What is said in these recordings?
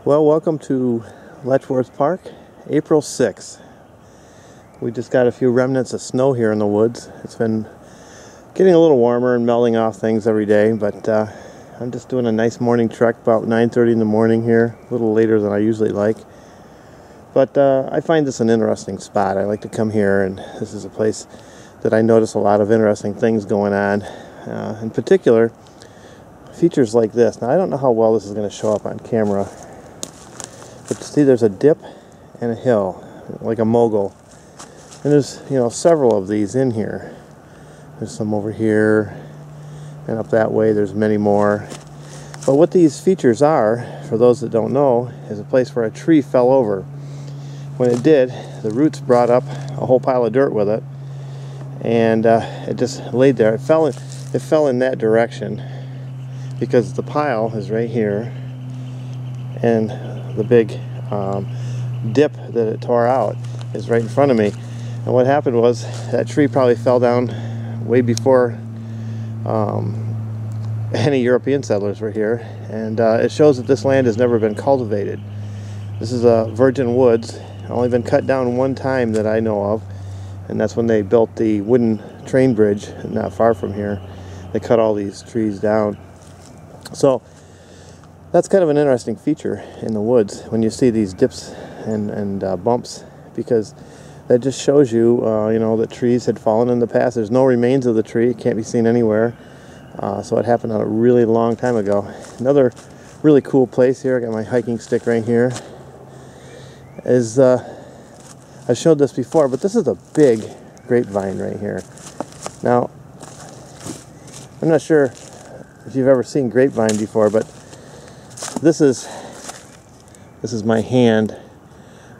Well, welcome to Letchworth Park, April 6th. We just got a few remnants of snow here in the woods. It's been getting a little warmer and melting off things every day, but I'm just doing a nice morning trek about 9:30 in the morning here, a little later than I usually like. But I find this an interesting spot. I like to come here, and this is a place that I notice a lot of interesting things going on. In particular, features like this. Now, I don't know how well this is going to show up on camera, but see, there's a dip and a hill, like a mogul. And there's, several of these in here. There's some over here, and up that way there's many more. But what these features are, for those that don't know, is a place where a tree fell over. When it did, the roots brought up a whole pile of dirt with it, and it just laid there. It fell in that direction because the pile is right here, and the big dip that it tore out is right in front of me. And what happened was that tree probably fell down way before any European settlers were here, and it shows that this land has never been cultivated. This is a virgin woods, only been cut down one time that I know of, and that's when they built the wooden train bridge not far from here. They cut all these trees down. So that's kind of an interesting feature in the woods when you see these dips and bumps, because that just shows you, that trees had fallen in the past. There's no remains of the tree. It can't be seen anywhere. So it happened a really long time ago. Another really cool place here, I got my hiking stick right here, is, I showed this before, but this is a big grapevine right here. Now, I'm not sure if you've ever seen grapevine before, but this is my hand,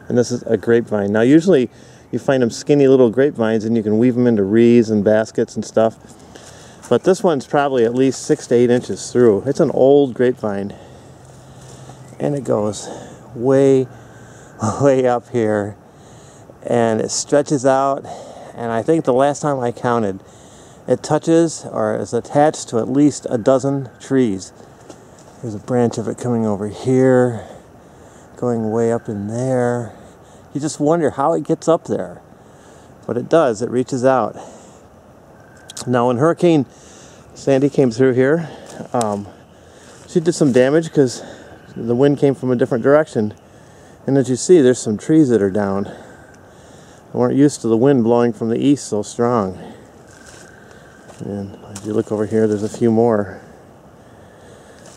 and this is a grapevine. Now, usually you find them skinny little grapevines, and you can weave them into wreaths and baskets and stuff. But this one's probably at least 6 to 8 inches through. It's an old grapevine, and it goes way up here, and it stretches out. And I think the last time I counted, it touches or is attached to at least a dozen trees. There's a branch of it coming over here, going way up in there. You just wonder how it gets up there. But it does, it reaches out. Now, when Hurricane Sandy came through here, she did some damage because the wind came from a different direction. And as you see, there's some trees that are down. They weren't used to the wind blowing from the east so strong. And as you look over here, there's a few more.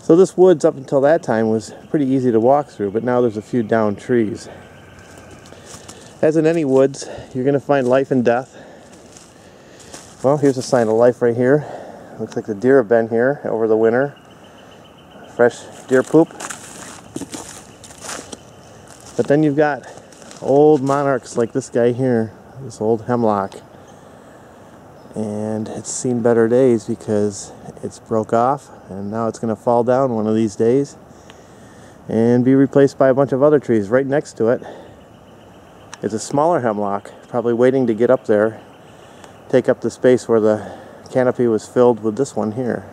So this woods up until that time was pretty easy to walk through, but now there's a few downed trees. As in any woods, you're going to find life and death. Well, here's a sign of life right here. Looks like the deer have been here over the winter. Fresh deer poop. But then you've got old monarchs like this guy here, this old hemlock. And it's seen better days because it's broke off, and now it's going to fall down one of these days and be replaced by a bunch of other trees. Right next to it is a smaller hemlock, probably waiting to get up there, take up the space where the canopy was filled with this one here.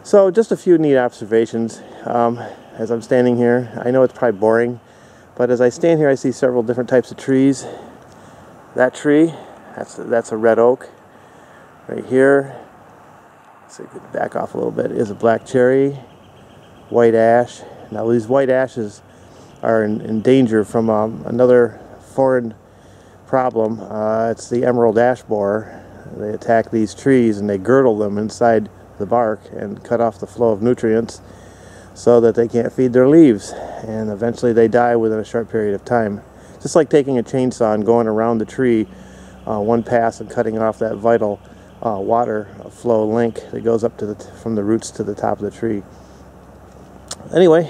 So just a few neat observations as I'm standing here. I know it's probably boring, but as I stand here I see several different types of trees. That tree, that's a red oak. Right here, so you could back off a little bit, is a black cherry, white ash. Now these white ashes are in danger from another foreign problem. It's the emerald ash borer. They attack these trees and they girdle them inside the bark and cut off the flow of nutrients so that they can't feed their leaves, and eventually they die within a short period of time. Just like taking a chainsaw and going around the tree one pass and cutting off that vital water flow link that goes up to from the roots to the top of the tree. Anyway,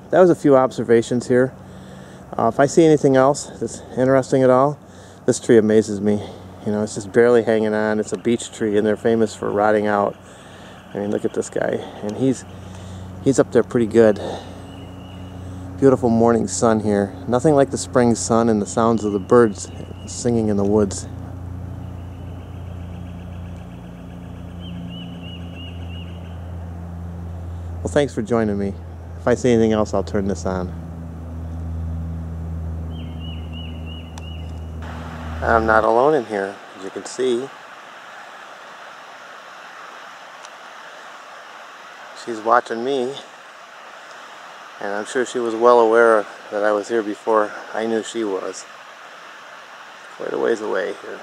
that was a few observations here. If I see anything else that's interesting at all, this tree amazes me. It's just barely hanging on. It's a beech tree, and they're famous for rotting out. I mean, look at this guy, and he's up there pretty good. Beautiful morning sun here. Nothing like the spring sun and the sounds of the birds singing in the woods. Well, thanks for joining me. If if I see anything else, I'll turn this on. I'm not alone in here, as you can see. She's watching me, and I'm sure she was well aware that I was here before I knew she was. Quite a ways away here.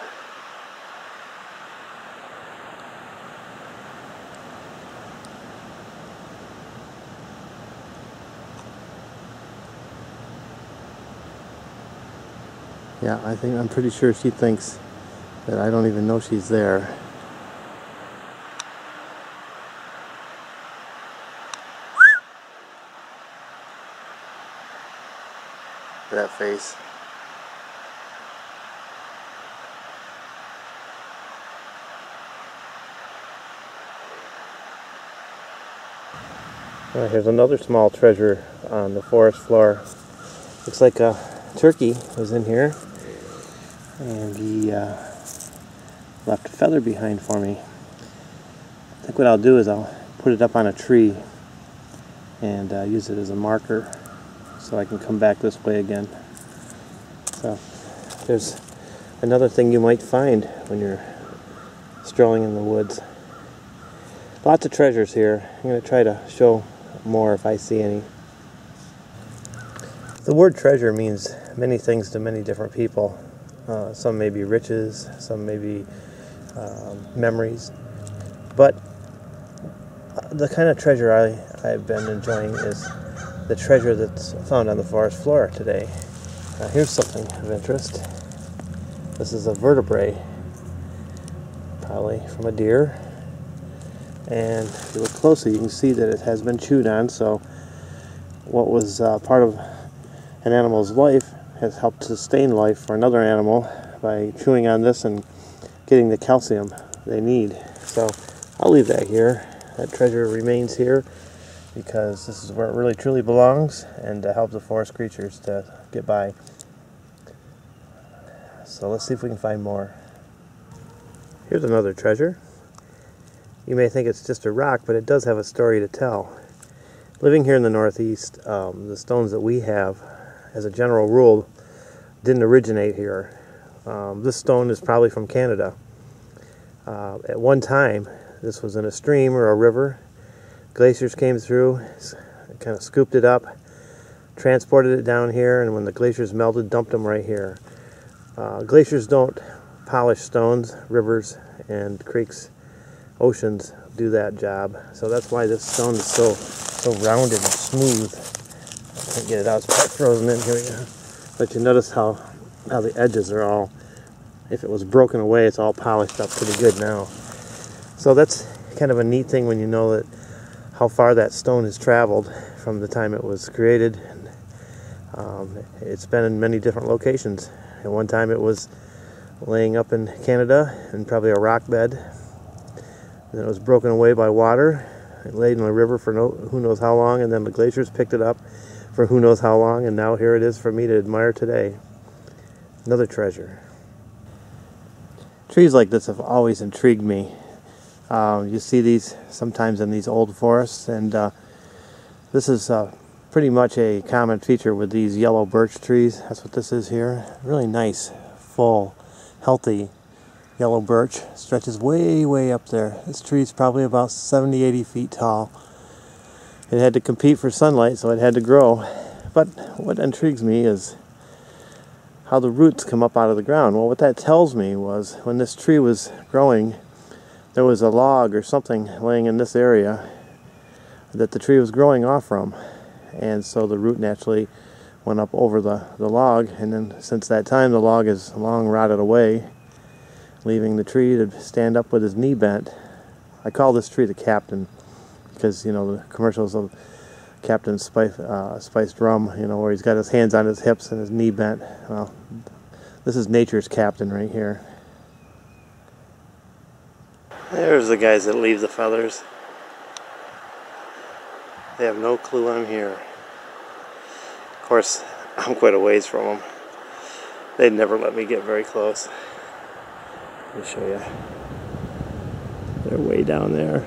Yeah, I'm pretty sure she thinks that I don't even know she's there. That face. Here's another small treasure on the forest floor. Looks like a turkey was in here, and he left a feather behind for me. I think what I'll do is I'll put it up on a tree and use it as a marker so I can come back this way again. So there's another thing you might find when you're strolling in the woods. Lots of treasures here. I'm going to try to show more if I see any. The word treasure means many things to many different people. Some may be riches, some may be memories. But the kind of treasure I've been enjoying is the treasure that's found on the forest floor today. Here's something of interest. This is a vertebrae, probably from a deer. And if you look closely, you can see that it has been chewed on, so what was part of an animal's life has helped sustain life for another animal by chewing on this and getting the calcium they need. So I'll leave that here. That treasure remains here because this is where it really truly belongs, and to help the forest creatures to get by. So let's see if we can find more. Here's another treasure. You may think it's just a rock, but it does have a story to tell. Living here in the Northeast, the stones that we have, as a general rule, didn't originate here. This stone is probably from Canada. At one time, this was in a stream or a river. Glaciers came through, kind of scooped it up, transported it down here, and when the glaciers melted, dumped them right here. Glaciers don't polish stones. Rivers and creeks, oceans do that job. So that's why this stone is so rounded and smooth. I can't get it out, it's part frozen in. Here we go. But you notice how the edges are all, if it was broken away, it's all polished up pretty good now. So that's kind of a neat thing when you know that how far that stone has traveled from the time it was created. It's been in many different locations. At one time it was laying up in Canada in probably a rock bed. Then it was broken away by water. It laid in a river for who knows how long, and then the glaciers picked it up for who knows how long, and now here it is for me to admire today. Another treasure. Trees like this have always intrigued me. You see these sometimes in these old forests, and this is pretty much a common feature with these yellow birch trees. That's what this is here. Really nice, full, healthy yellow birch. Stretches way up there. This tree is probably about 70-80 feet tall. It had to compete for sunlight, so it had to grow. But what intrigues me is how the roots come up out of the ground. Well, what that tells me was when this tree was growing, there was a log or something laying in this area that the tree was growing off from. And so the root naturally went up over the log, and then since that time the log is long rotted away, leaving the tree to stand up with his knee bent. I call this tree the Captain because, you know, the commercials of Captain Spiced Rum, you know, where he's got his hands on his hips and his knee bent. Well, this is nature's Captain right here. There's the guys that leave the feathers. They have no clue I'm here. Of course, I'm quite a ways from them. They'd never let me get very close. Let me show you. They're way down there.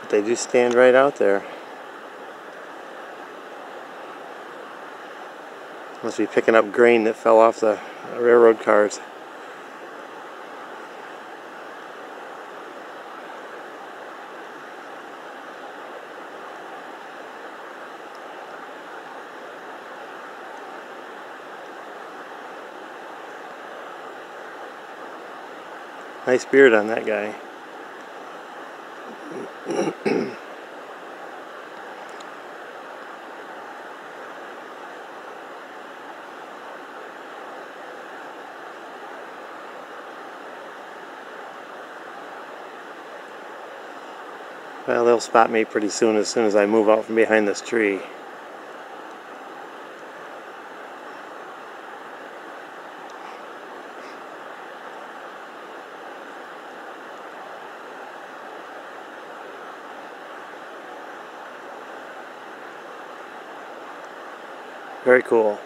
But they do stand right out there. Must be picking up grain that fell off the railroad cars. Nice beard on that guy. Well, they'll spot me pretty soon as I move out from behind this tree. Very cool.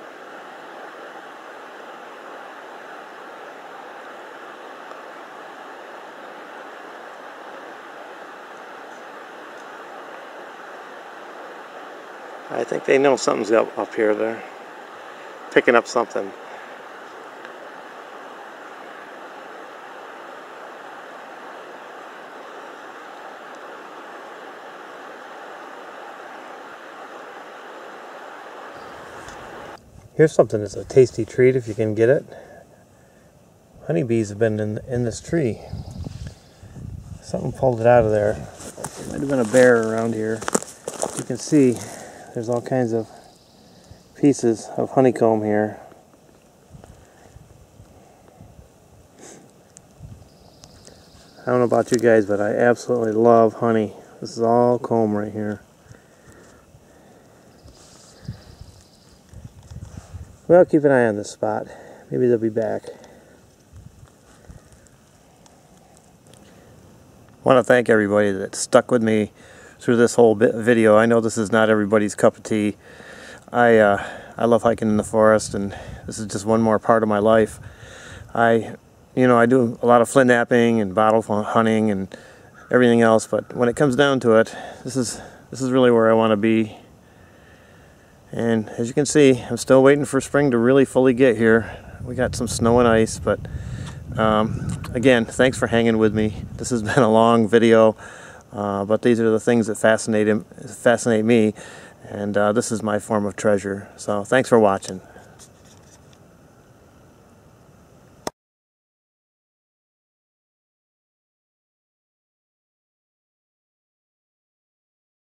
I think they know something's up here. They're picking up something. Here's something that's a tasty treat if you can get it. Honeybees have been in this tree. Something pulled it out of there. Might have been a bear around here. You can see there's all kinds of pieces of honeycomb here. I don't know about you guys, but I absolutely love honey. This is all comb right here. Well, keep an eye on this spot. Maybe they'll be back. I want to thank everybody that stuck with me through this whole video. I know this is not everybody's cup of tea. I love hiking in the forest, and this is just one more part of my life. I do a lot of flint knapping and bottle hunting and everything else, but when it comes down to it, this is really where I want to be. And as you can see, I'm still waiting for spring to really fully get here. We got some snow and ice, but again, thanks for hanging with me. This has been a long video, but these are the things that fascinate me, and this is my form of treasure. So thanks for watching.